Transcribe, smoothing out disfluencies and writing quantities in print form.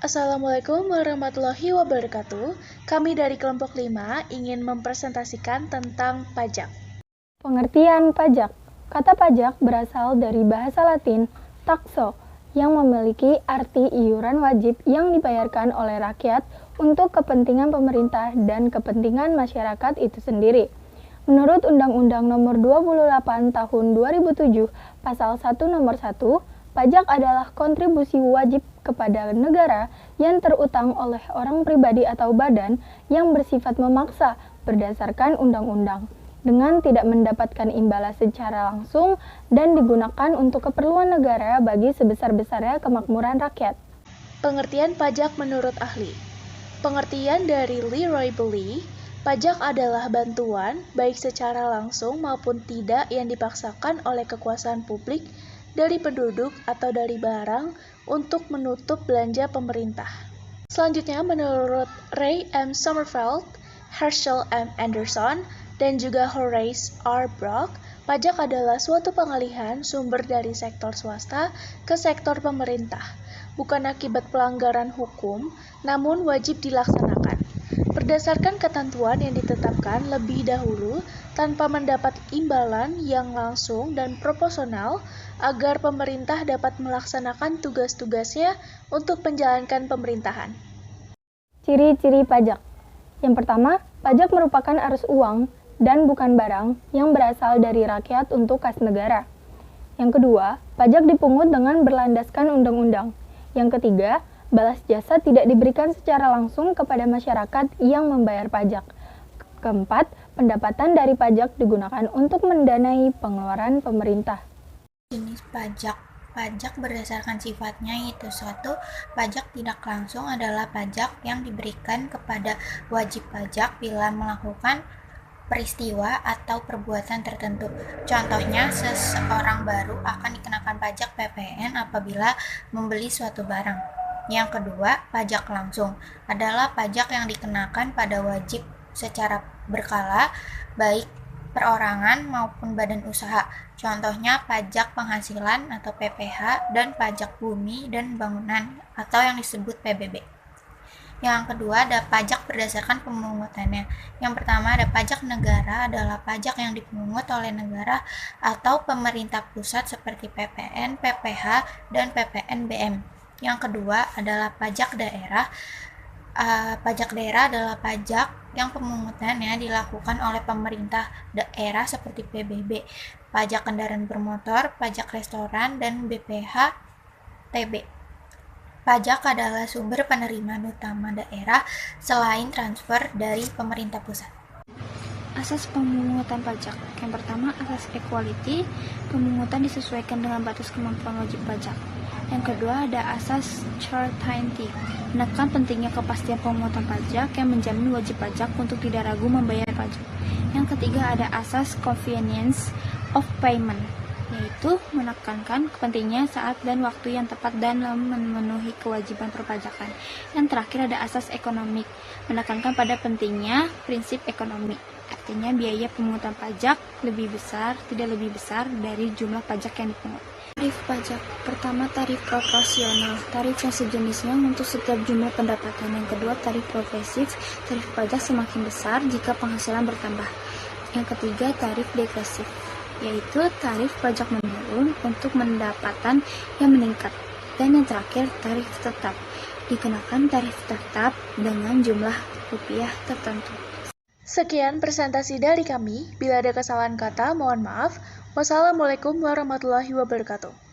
Assalamualaikum warahmatullahi wabarakatuh. Kami dari kelompok 5 ingin mempresentasikan tentang pajak. Pengertian pajak. Kata pajak berasal dari bahasa Latin taxo yang memiliki arti iuran wajib yang dibayarkan oleh rakyat untuk kepentingan pemerintah dan kepentingan masyarakat itu sendiri. Menurut Undang-Undang Nomor 28 Tahun 2007, Pasal 1 Nomor 1, pajak adalah kontribusi wajib kepada negara yang terutang oleh orang pribadi atau badan yang bersifat memaksa berdasarkan undang-undang, dengan tidak mendapatkan imbalan secara langsung dan digunakan untuk keperluan negara bagi sebesar-besarnya kemakmuran rakyat. Pengertian pajak menurut ahli. Pengertian dari Leroy Belly, pajak adalah bantuan, baik secara langsung maupun tidak yang dipaksakan oleh kekuasaan publik dari penduduk atau dari barang untuk menutup belanja pemerintah. Selanjutnya, menurut Ray M. Sommerfeld, Herschel M. Anderson, dan juga Horace R. Brock, pajak adalah suatu pengalihan sumber dari sektor swasta ke sektor pemerintah, bukan akibat pelanggaran hukum, namun wajib dilaksanakan, berdasarkan ketentuan yang ditetapkan lebih dahulu tanpa mendapat imbalan yang langsung dan proporsional agar pemerintah dapat melaksanakan tugas-tugasnya untuk menjalankan pemerintahan. Ciri-ciri pajak. Yang pertama, pajak merupakan arus uang dan bukan barang yang berasal dari rakyat untuk kas negara. Yang kedua, pajak dipungut dengan berlandaskan undang-undang. Yang ketiga, balas jasa tidak diberikan secara langsung kepada masyarakat yang membayar pajak. Keempat, pendapatan dari pajak digunakan untuk mendanai pengeluaran pemerintah. Jenis pajak. Pajak berdasarkan sifatnya yaitu suatu pajak tidak langsung adalah pajak yang diberikan kepada wajib pajak bila melakukan peristiwa atau perbuatan tertentu. Contohnya, seseorang baru akan dikenakan pajak PPN apabila membeli suatu barang. Yang kedua, pajak langsung adalah pajak yang dikenakan pada wajib secara berkala, baik perorangan maupun badan usaha. Contohnya pajak penghasilan atau PPH dan pajak bumi dan bangunan atau yang disebut PBB. Yang kedua ada pajak berdasarkan pemungutannya. Yang pertama ada pajak negara adalah pajak yang dipungut oleh negara atau pemerintah pusat seperti PPN, PPH, dan PPNBM. Yang kedua adalah pajak daerah. Pajak daerah adalah pajak yang pemungutannya dilakukan oleh pemerintah daerah seperti PBB, pajak kendaraan bermotor, pajak restoran, dan BPH TB. Pajak adalah sumber penerimaan utama daerah selain transfer dari pemerintah pusat. Asas pemungutan pajak. Yang pertama, asas equality. Pemungutan disesuaikan dengan batas kemampuan wajib pajak. Yang kedua, ada asas certainty. Menekan pentingnya kepastian pemungutan pajak yang menjamin wajib pajak untuk tidak ragu membayar pajak. Yang ketiga, ada asas convenience of payment, yaitu menekankan pentingnya saat dan waktu yang tepat dalam memenuhi kewajiban perpajakan. Yang terakhir ada asas ekonomik, menekankan pada pentingnya prinsip ekonomi. Artinya biaya pemungutan pajak tidak lebih besar dari jumlah pajak yang dipungut. Tarif pajak. Pertama, tarif proporsional, tarif yang sejenisnya untuk setiap jumlah pendapatan. Yang kedua, tarif progresif, tarif pajak semakin besar jika penghasilan bertambah. Yang ketiga, tarif degresif, yaitu tarif pajak menurun untuk pendapatan yang meningkat. Dan yang terakhir, tarif tetap, dikenakan tarif tetap dengan jumlah rupiah tertentu. Sekian presentasi dari kami. Bila ada kesalahan kata, mohon maaf. Wassalamualaikum warahmatullahi wabarakatuh.